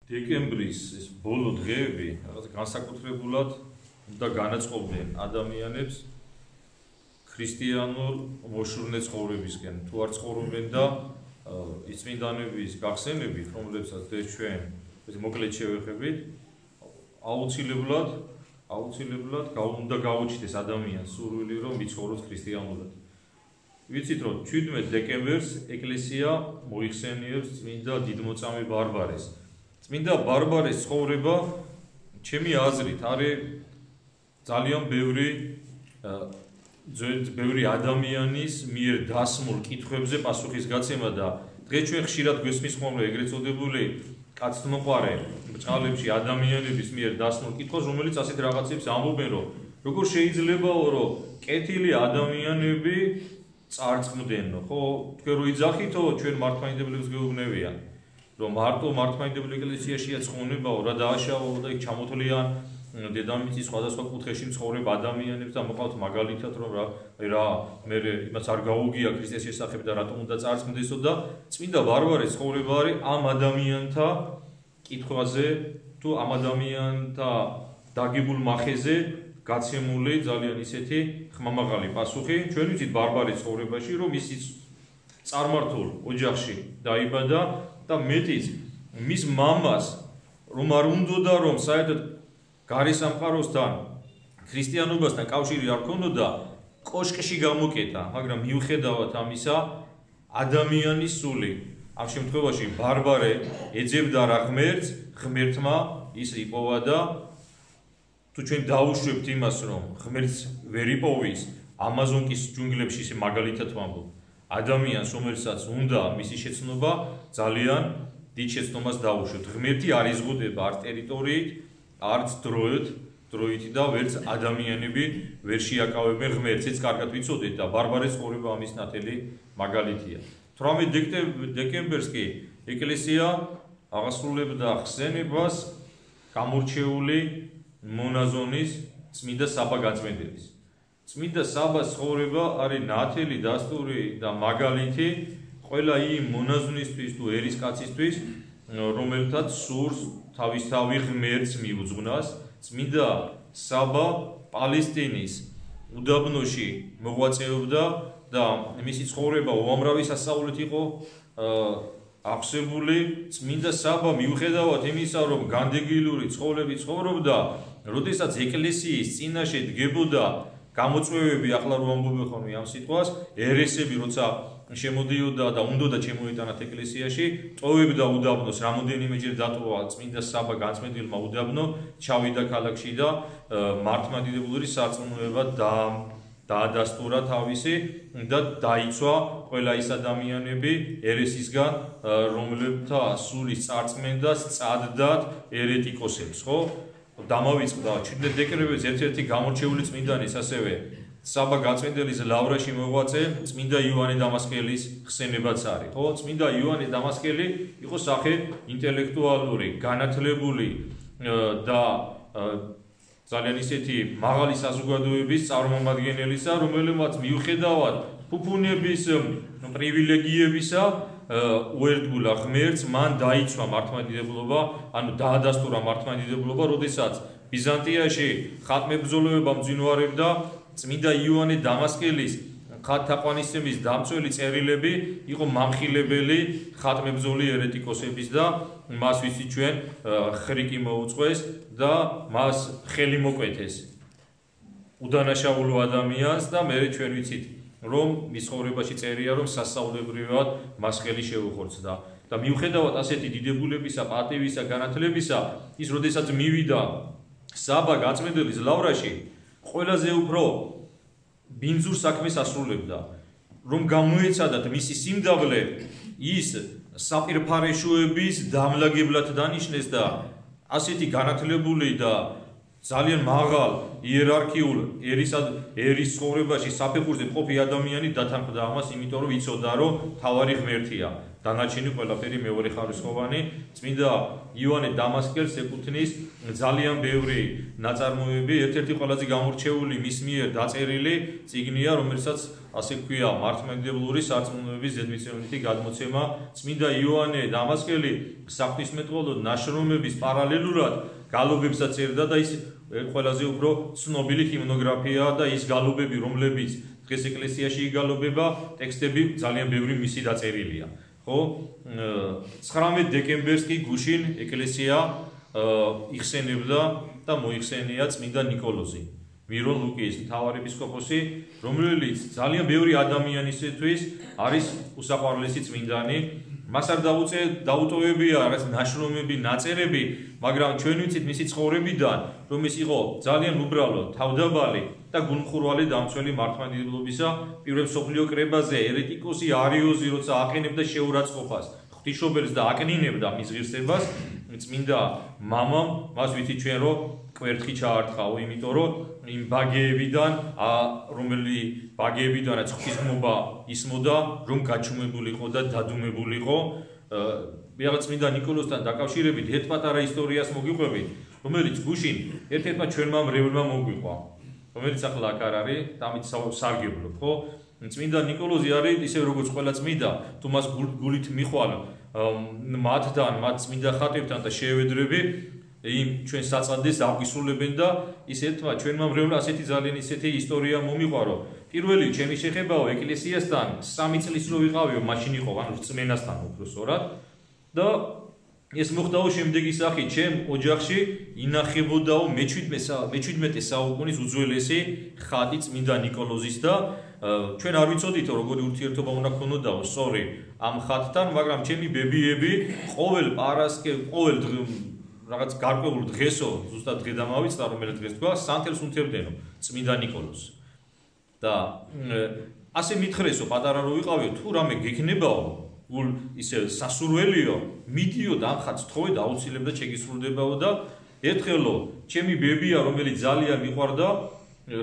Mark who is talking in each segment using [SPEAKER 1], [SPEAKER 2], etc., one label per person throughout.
[SPEAKER 1] დეკემბრის ეს ბოლო დღეები რაღაც განსაკუთრებულად და განაწყობდნენ ადამიანებს ქრისტიანულ მოშურნე ცხოვრებისკენ თუ არ ცხოვრობენ და წმინდანების გახსენებით, რომლებსაც ჩვენ მოკლედ შევეხებით, აუცილებლად უნდა გაუჩნდეს ადამიანს სურვილი, რომ იცხოვროს ქრისტიანულად. ვიცით, რომ 17 დეკემბერს ეკლესია მოიხსენიებს წმინდა დიდმოწამე ბარბარეს. წმინდა ბარბარეს ცხოვრება, ჩემი აზრით, არის ძალიან ბევრი ადამიანის მიერ დასმულ კითხვებზე პასუხისგაცემა და დღეს ჩვენ ხშირად გვესმის ხოლმე ეგრეთ წოდებული კაცთმოყვარე ბრჭყალებში ადამიანების მიერ დასმულ კითხვას, რომელიც ასეთ რაღაცებს ამბობენ, რომ როგორ შეიძლებაო, რომ კეთილი ადამიანები წარწმდენო, ხო, თქვენ რო იძახითო, ჩვენ მართლმადიდებლებს გეუბნებიან, რომ მარტო მართლმადიდებლურ ეკლესიაშია ცხონებაო, რა დააშავო და იქ ჩამოთვლიან დედამიწის სხვადასხვა კუთხეში მცხოვრებ ადამიანებს და მოყავთ მაგალითად, რომ რა მე იმას არ გაუგია ქრისტეს შესახებ და რატომ უნდა წარწმდესო და წმინდა ბარბარეს ცხოვრება არის ამ ადამიანთა კითხვაზე თუ ამ ადამიანთა დაგებულ მახეზე გაცემული ძალიან ისეთი ხმამაღალი პასუხი. ჩვენ ვიცით ბარბარეს ცხოვრებაში, რომ ის წარმართულ ოჯახში დაიბადა და მეტიც მის მამას რომ არ უნდოდა რომ საერთოდ გარე სამყაროსთან ქრისტიანობასთან კავშირი არ ქონოდა, კოშკში გამოკეტა, მაგრამ მიუხედავად ამისა ადამიანის სული ამ შემთხვევაში ბარბარე ეძებდა რა ღმერთს, ღმერთმა ის იპოვა და თუ ჩვენ დაუშვებთ იმას, რომ ღმერთს ვერ იპოვის ამაზონკის ჯუნგლებში ისე მაგალითად ვამბობ, ადამიანს, რომელსაც უნდა მისი შეცნობა, ძალიან დიდ შეცნობას დაუშვებთ. ღმერთი არ იზღუდება არც ტერიტორიით, არც დროით და ვერც ადამიანები ვერ შეაკავებენ ღმერთს. ეს კარგად ვიცოდეთ და ბარბარეს ცხოვრება ამის ნათელი მაგალითია. 18 დეკემბერს კი ეკლესია აღასრულებდა ხსენებას გამორჩეული მონაზონის წმინდა საბა გაწმენდელის. წმინდა საბას ცხოვრება არის ნათელი დასტური და მაგალითი ყველა იმ მონაზვნისთვის თუ ერისკაცისთვის, რომელთაც სურს თავისთავი ღმერთს მიუძღვნას. წმინდა საბა პალესტინის უდაბნოში მოღვაწეობდა და მისი ცხოვრება უამრავი სასწაულით იყო აღსებული. წმინდა საბა მიუხედავად იმისა, რომ განდეგილური ცხოვრებით ცხოვრობდა, როდესაც ეკლესიის წინაშე დგებოდა გამოწვევები, ახლა რომ ამბობენ ხოლმე ამ სიტყვას, ერესები როცა შემოდიოდა და უნდოდა შემოიტანათ ეკლესიაში, ტოვებდა უდაბნოს, რამოდენიმეჯერ დატოვა წმინდა საბა გაწმენდილმა უდაბნო, ჩავიდა ქალაქში და მართლმადიდებლური სარწმუნოება დაადასტურა თავისი და დაიცვა ყველა ის ადამიანები ერესისგან, რომლებთა სულის წარწმენდა სცადდათ ერეტიკოსებს, ხო? დამავიწყდა 17 დეკემბერს ერთ-ერთი გამორჩეული წმინდანის, ასევე საბა გაწმენდელის ლავრაში მოღვაწე წმინდა იოანე დამასკელის ხსენებაც არის, ხო? წმინდა იოანე დამასკელი იყო სახე ინტელექტუალური, განათლებული და ძალიან ისეთი მაღალი საზოგადოების წარმომადგენელისა, რომელმაც მიუხედავად ფუფუნების პრივილეგიებისა უერთგულა ღმერთს, მან დაიცვა მართლმადიდებლობა, ანუ დაადასტურა მართლმადიდებლობა, როდესაც ბიზანტიაში ხატმებრძოლეობა მძინვარებდა, წმინდა იოანე დამასკელის ხატთაყვანისცემის დამწველი წერილები იყო მამხილებელი ხატმებრძოლი ერეტიკოსების და მას ვიცით ჩვენ ხრიკი მოუწყვეს და მას ხელი მოკვეთეს უდანაშაულო ადამიანს და მე ჩვენ ვიცით რომ მის ცხოვრებაში წერია, რომ სასწაულებრივად მას ხელი შეუხორცდა და მიუხედავად ასეთი დიდებულებისა, პატივისა, განათლებისა, ის როდესაც მივიდა საბა გაწმენდელის ლავრაში, ყველაზე უფრო ბინძურ საქმეს ასრულებდა, რომ გამოეცადათ მისი სიმდაბლე ის საპირფარეშოების დამლაგებლად დანიშნეს და ასეთი განათლებული და ძალიან მაღალ იერარქიულ ერის ცხოვრებაში საფეხურზე მყოფი ადამიანი დათანხმდა ამას, იმიტომ რომ იცოდა, რომ თავარი ღმერთია დანარჩენი ყველაფერი მეორე ხარისხოვანი. წმინდა იოანე დამასკელს ეკუთვნის ძალიან ბევრი ნაწარმოები, ერთ-ერთი ყველაზე გამორჩეული მის მიერ დაწერილი წიგნია, რომელსაც ასე ქვია მართლმადიდებლური სარწმუნოების ზედმიწევნითი გადმოცემა. წმინდა იოანე დამასკელი საღვთისმეტყველო ნაშრომების პარალელურად გალობებსაც წერდა და ის ყველაზე უფრო ცნობილი ჰიმნოგრაფიაა და ის გალობები, რომლებიც დღეს ეკლესიაში იგალობება, ტექსტები ძალიან ბევრი მისი დაწერილია. ხო, 19 დეკემბერს კი გუშინ ეკლესია იხსენებდა და მოიხსენია წმინდა ნიკოლოზი, მირონ ლუკიის მთავარეპისკოპოსი, რომელიც ძალიან ბევრი ადამიანისთვის არის უსაყვარლესი წმინდანი. მას არ დაუტოვებია რაღაც ნაშრომები, ნაწერები, მაგრამ ჩვენ ვიცით მისი ცხოვრებიდან, რომ ის იყო ძალიან უბრალო, თავდაბალი და გულმხურვალი დამცველი მართლმადიდებლობისა, პირველ მსოფლიო კრებაზე ერეტიკოსი არიოზი, როცა აყენებდა შეურაცხყოფას, ღვთისმშობელს და აკნინებდა მის ღირსებას, წმინდა მამამ მას ვიცით ჩვენ რომ კვერთხი ჩაარტყაო, იმიტომ რომ იმ ბაგეებიდან, რომელი ბაგეებიდანაც ღვთისმობა ისმოდა, რომ გაჩუმებულიყო და დადუმებულიყო. რაღაც წმინდა ნიკოლოზთან დაკავშირებით ერთ პატარა ისტორიას მოგიყვებით, რომელიც გუშინ ერთ-ერთმა ჩვენმა მრევლმა მოგვიყვა, რომელიც ახლა აქ არ არის, დამით სარგებლობ, ხო? წმინდა ნიკოლოზი არის ისე როგორც ყველა წმინდა, თუ მას გულით მიხვალ მათთან, მათ წმინდა ხატებთან და შეევედრები, იმ ჩვენ საწადდეს აგვისრულებენ და ის ერთმა ჩვენმა მრევლმა ასეთი ძალიან ისეთი ისტორია მომიყვა, რომ პირველი ჩემი შეხებაო ეკლესიასთან 3 წლის რო ვიყავიო, მაშინ იყო, ანუ რწმენასთან უბრალოდ და ეს მოხდაო შემდეგი სახით, ჩემ ოჯახში ინახებოდაო მე-17 საუკუნის უძველესი ხატი წმინდა ნიკოლოზის და ჩვენ არ ვიცოდითო როგორი ურთიერთობა უნდა ქონოდაო სწორი ამ ხატთან, მაგრამ ჩემი ბებიები ყოველ ყოველ რაღაც გარკვეულ დღესო, ზუსტად დღე დამავიწყდა, რომელიც დღეს თქვა, სანთელს უნთებდენო წმინდა ნიკოლოზს. და ასე მითხრესო, პატარა რო ვიყავიო, თუ რამე გექნებაო, გულ ისე სასურველიო, მიდიო და ამ ხატს თხოვე და აუცილებლად შეგისრულდებაო და ერთხელო, ჩემი ბებია, რომელიც ძალიან მიყვარდა,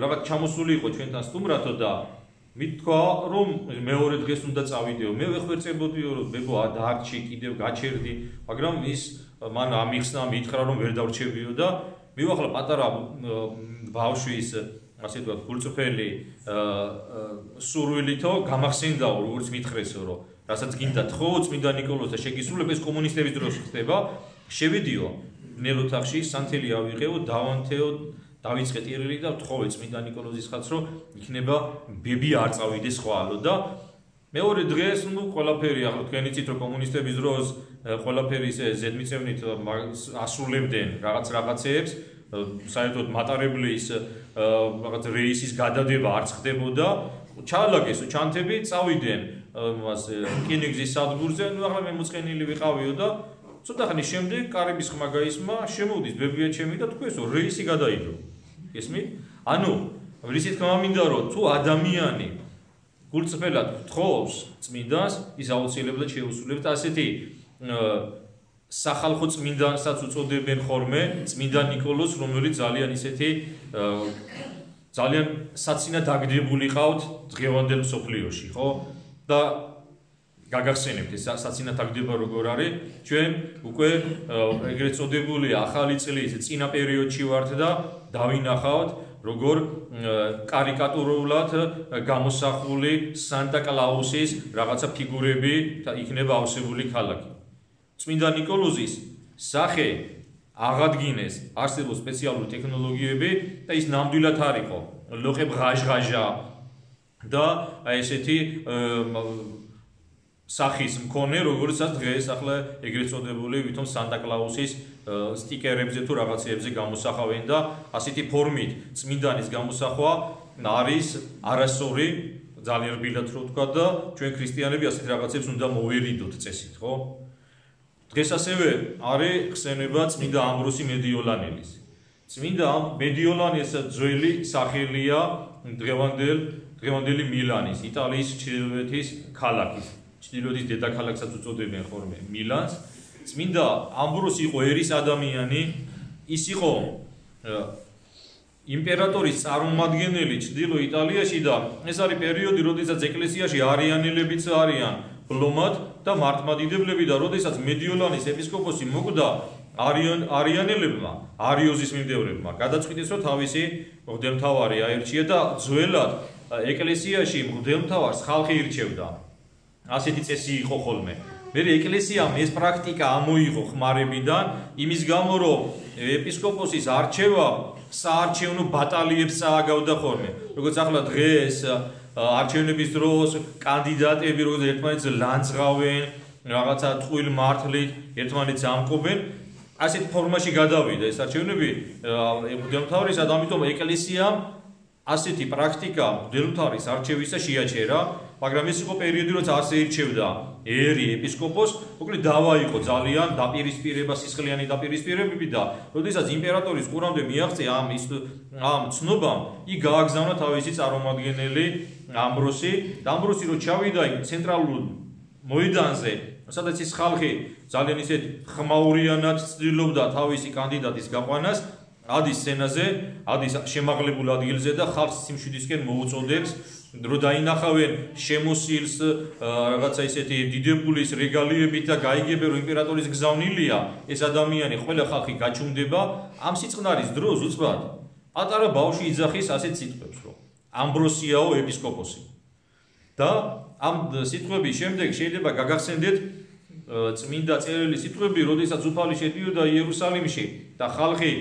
[SPEAKER 1] რაღაც ჩამოსული იყო ჩვენთან სტუმრათო და მithქვა, რომ მეორე დღეს უნდა წავიდეო. მე ვეხვერწებოდიო, რომ ბებო დაარჩი, კიდევ გაჩერდი, მაგრამ ის მან ამიხსნა, მითხრა, რომ ვერ დავრჩებიო და მივახლა პატარა ბავშვის ასე ვთქვათ, გულწრფელი სურვილითო გამახსენდაო, როგორც მითხრესო, რომ რასაც გინდა თხოვ წმინდა ნიკოლოზს და შეგისრულებ, ეს კომუნისტების დროს ხდება. შევიდიო ბნელ ოთახში, სანთელი ავიღეო, დავანთეო, დავიწყე ტირილი და ვთხოვე წმინდა ნიკოლოზის ხატს, რომ იქნება ბები არ წავიდეს ხვალო და მეორე დღეს, ყველაფერი, ახლა თქვენ იცით, რომ კომუნისტების დროს ყველაფერი ისე ზედმიწევნით ასრულებდნენ რაღაცეებს, საერთოდ მატარებლის რაღაც რეისის გადადება არც ხდებოდა, ჩაალაგესო ჩანთები, წავიდნენ რკინიგზის სადგურზე, ახლა მე მოწყენილი ვიყავიო და ცოტა ხნის შემდეგ კარიბის ხმა გაისმა, შემოვდის ბებია ჩემი და თქვენსო რეისი გადაიდო. ესმით? ანუ რისით თქმა მინდა, რომ თუ ადამიანი გულწრფელად თხოვს წმინდანს, ის აუცილებლად შეუსრულებს ასეთი სახალხო წმინდანსაც უწოდებენ ხოლმე წმინდა ნიკოლოზს, რომელიც ძალიან ისეთი ძალიან საცინად დაგდებული ყავთ დღევანდელ მსოფლიოში, ხო? და გაგახსენებთ ეს საცინად დაგდება როგორ არის? ჩვენ უკვე ეგრეთ წოდებული ახალი წლის წინა პერიოდში ვართ და დავინახავთ როგორ კარიკატურულად გამოსახული სანტა კლაუსის რაღაცა ფიგურები იქნება ავსებული ქალაქი. წმინდა ნიკოლოზის სახე აღადგინეს, არსებობს სპეციალური ტექნოლოგიები და ის ნამდვილად არ იყო ლოყებ ღაჟღაჟა და ესეთი სახის მქონე, როგორიცაც დღეს ახლა ეგრეთ წოდებული ვითომ სანტა კლაუსის სტიკერებზე თუ რაღაცეებზე გამოსახავენ და ასეთი ფორმით წმინდანის გამოსახვა არის არასწორი, ძალიან რბილად რო ვთქვა და ჩვენ ქრისტიანები ასეთ რაღაცებს უნდა მოვერიდოთ წესით, ხო? დღეს ასევე არის ხსენება წმინდა ამბროსი მედიოლანელის. წმინდა მედიოლანეს ძველი სახელია დღევანდელი მილანის, იტალიის ჩრდილოეთის ქალაქის. ჩრდილოეთის დედაქალაქსაც უწოდებენ ხოლმე მილანს. წმინდა ამბროსი იყო ერის ადამიანი, ის იყო იმპერატორის წარმომადგენელი ჩრდილო იტალიაში და ეს არის პერიოდი, როდესაც ეკლესიაში არიანელებიც არიან, ბლომად და მართლმადიდებლები და როდესაც მედიოლანის ეპისკოპოსი მოკვდა არიანელებმა, არიოზის მიმდევრებმა, გადაწყვიტეს, რომ თავისი მღვდელმთავარი აირჩია და ძველად ეკლესიაში მღვდელმთავარს ხალხი ირჩევდა. ასეთი წესი იყო ხოლმე. მე ეკლესიამ ეს პრაქტიკა ამოიღო ხმარებიდან, იმის გამო, რომ ეპისკოპოსის არჩევა საარჩევნო ბატალიებს წააგავდა ხოლმე. როგორც ახლა დღეს არჩევნების დროს კანდიდატები როგორც ერთმანეთს ლანძღავენ, რაღაცა ტყუილ მართლით ერთმანეთს ამკობენ, ასეთ ფორმაში გადავიდა ეს არჩევნები მღვდელმთავრის, ამიტომ ეკლესიამ ასეთი პრაქტიკა მღვდელმთავრის არჩევისა შეაჩერა, მაგრამ ეს იყო პერიოდი, როცა ასე ირჩევდა ერი ეპისკოპოს, მოკლედ დავა იყო ძალიან დაპირისპირება, სისხლიანი დაპირისპირებები და როდესაც იმპერატორის ყურამდე მიაღწია ამ ცნობამ, იქ გააგზავნა თავისი წარმომადგენელი ამბროსი, და ამბროსი რო ჩავიდა იმ ცენტრალურ მოედანზე, სადაც ის ხალხი ძალიან ისეთ ხმაურიანად ცდილობდა თავისი კანდიდატის გაყვანას, ადის სცენაზე, ადის შემაღლებულ ადგილზე და ხალხს სიმშვიდისკენ მოუწოდებს, რომ დაინახავენ შემოსილს რაღაცა ისეთი დიდებულის რეგალიებით და გაიგებენ, რომ იმპერატორის გზავნილია ეს ადამიანი, ყველა ხალხი გაჩუმდება. ამ სიწყნარის დროს უცბად პატარა ბავშვი იძახის ასეთ სიტყვებს, რომ ამბროსიაო ეპისკოპოსი. და ამ სიტყვების შემდეგ შეიძლება გაგახსენდეთ წმინდა წერილი სიტყვები, როდესაც უფალი შედიოდა იერუსალიმში და ხალხი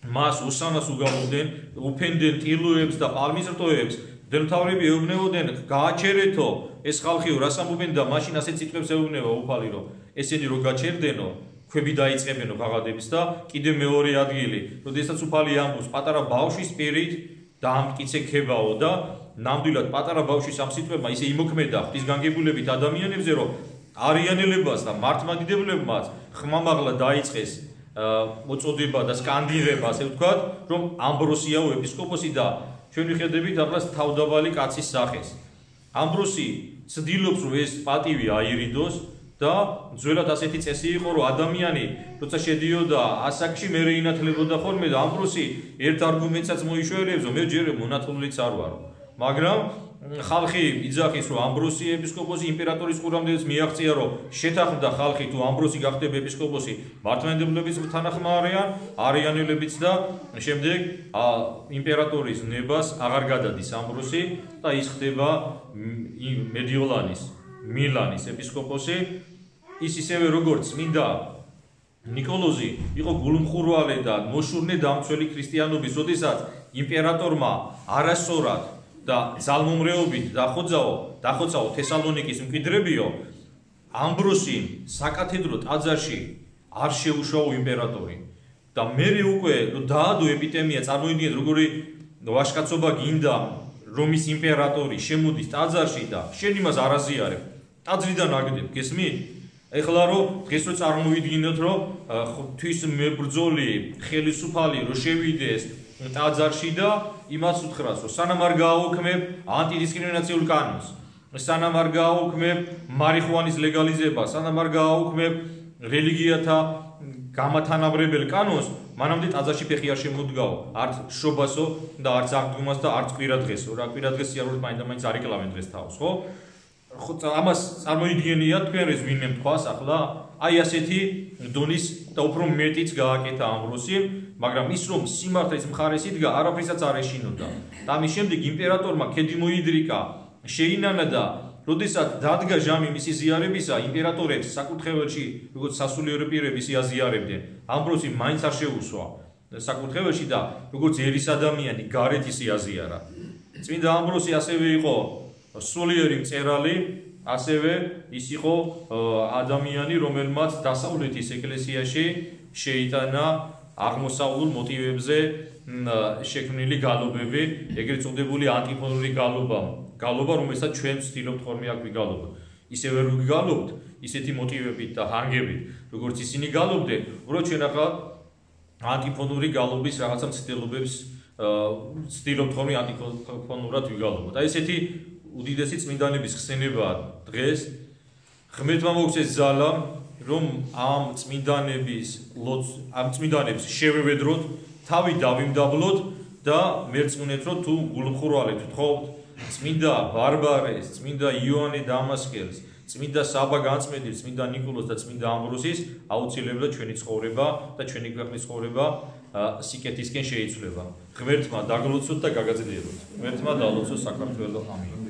[SPEAKER 1] მას უსანას უგალობდნენ, უფენდნენ ტილოებს და პალმის რტოებს. მღვდელმთავრები ეუბნებოდნენ, გააჩერეთო ეს ხალხიო, რას ამბობენ და მაშინ ასეთ სიტყვებს ეუბნება უფალი, რომ ესენი რო გაჩერდენო, ქვები დაიწყებენო ღაღადებს და კიდე მეორე ადგილი, როდესაც უფალი ამბობს, პატარა ბავშვის პირით დაამტკიცებაო და ნამდვილად პატარა ბავშვის ამ სიტყვებმა ისე იმოქმედა ღვთისგანგებულებით ადამიანებზე, რომ არიანელებას და მართლმადიდებლებმაც ხმამაღლა დაიწყეს მოწოდება და სკანდირება, ასე ვთქვათ, რომ ამბროსიაო ეპისკოპოსი და ჩვენ ვიხედებით ახლას თავდაბალი კაცის სახეს. ამბროსი ცდილობს, რომ ეს პატივი აირიდოს და ძველად ასეთი წესი იყო, რომ ადამიანი როცა შედიოდა ასაკში, მერე ინათლებოდა ხოლმე და ამბროსი ერთ არგუმენტსაც მოიშველებს, რომ მე ჯერ მონათლულიც არ ვარო. მაგრამ ხალხი იძახის, რომ ამბროსი ეპისკოპოსი იმპერატორის ყურამდეც მიაღწია, რომ შეთანხმდა ხალხი თუ ამბროსი გახდება ეპისკოპოსი, მართლმადიდებლების თანახმარიან, არიანელებიც და შემდეგ იმპერატორის ნებას აღარ გადადის ამბროსი და ის ხდება მედიოლანის, მილანის ეპისკოპოსი. ის ისევე როგორც წმინდა ნიკოლოზი იყო გულმხურვალე და მოშურნე დამცველი ქრისტიანობის, როდესაც იმპერატორმა არასწორად და ძალმომრეობით დახოცაო თესალონიკის მკვიდრებიო, ამბროსი საკათედრო ტაძარში არ შეუშაო იმპერატორი და მერე უკვე დაადო ეპიდემია, წარმოიდგინეთ როგორი ვაჟკაცობა გინდა, რომის იმპერატორი შემოდის ტაძარში და შენ იმას არ აზიარებ, ტაძრიდან აგდებ, გესმით? ეხლა რომ დღეს რო წარმოვიდგინოთ, რომ თვის მებრძოლი ხელისუფალი რო შევიდეს ტაძარში და იმას უთხრას, რომ სანამ არ გააუქმებ ანტიდისკრიმინაციულ კანონს, სანამ არ გააუქმებ მარიხუანის ლეგალიზებას, სანამ არ გააუქმებ რელიგიათა გამათანაბრებელ კანონს, მანამდე ტაძარში ფეხი არ შემოდგაო, არც შობასო და არც აღდგომას და არც კვირადღესო. რა კვირადღეს სიარულით მაინც არ იკლავენ დღეს თავს, ხო? ამას წარმოიდგენიათ თქვენ ეს ვინმე თქვას ახლა, აი ასეთი დონის და უფრო მეტიც გააკეთა ამბროსიმ, მაგრამ ის რომ სიმართლის მხარეს იდგა, არაფრისაც არ ეშინოდა. და ამის შემდეგ იმპერატორმა ქედი მოიდრიკა, შეინანა და როდესაც დადგა ჟამი მისი ზიარებისა, იმპერატორებს საკურთხეველში, როგორც სასულიერო პირების აზიარებდნენ, ამბროსი მაინც არ შეუსვა საკურთხეველში და როგორც ერის ადამიანი გარეთ ისე აზიარა. წმინდა ამბროსი ასევე იყო სულიერი მწერალი, ასევე ის იყო ადამიანი, რომელმაც დასავლეთის ეკლესიაში შეიტანა აღმოსავლურ მოტივებზე შექმნილი გალობები, ეგრეთ წოდებული ანტიფონური გალობა, რომელსაც ჩვენ ვცდილობთ ხოლმე აქ ვიგალობთ. ისევე რო ვიგალობთ, ისეთი მოტივებით და ჰანგებით, როგორც ისინი გალობდნენ, უბრალოდ ჩვენ ახლა ანტიფონური გალობის რაღაცა მცდელობებს ვცდილობთ ხოლმე ანტიფონურად ვიგალობთ. აი ესეთი უდიდესი წმინდანების ხსენებაა დღეს. ღმერთმა მოგცეს ძალა, რომ ამ წმინდანებს შევევედროთ, თავი დავიმდაბლოთ და მერწმუნეთ, რომ თუ გულმხურვალე ვთხოვთ წმინდა ბარბარეს, წმინდა იოანე დამასკელს, წმინდა საბა განწმენდის, წმინდა ნიკოლოზ და წმინდა ამბროსის აუცილებლად ჩვენი ცხოვრება და ჩვენი ქვეყნის ცხოვრება სიკეთისკენ შეიცვლება. ღმერთმა დაგლოცოთ და გაგაძლიეროთ. ღმერთმა დალოცოს საქართველო. ამინ.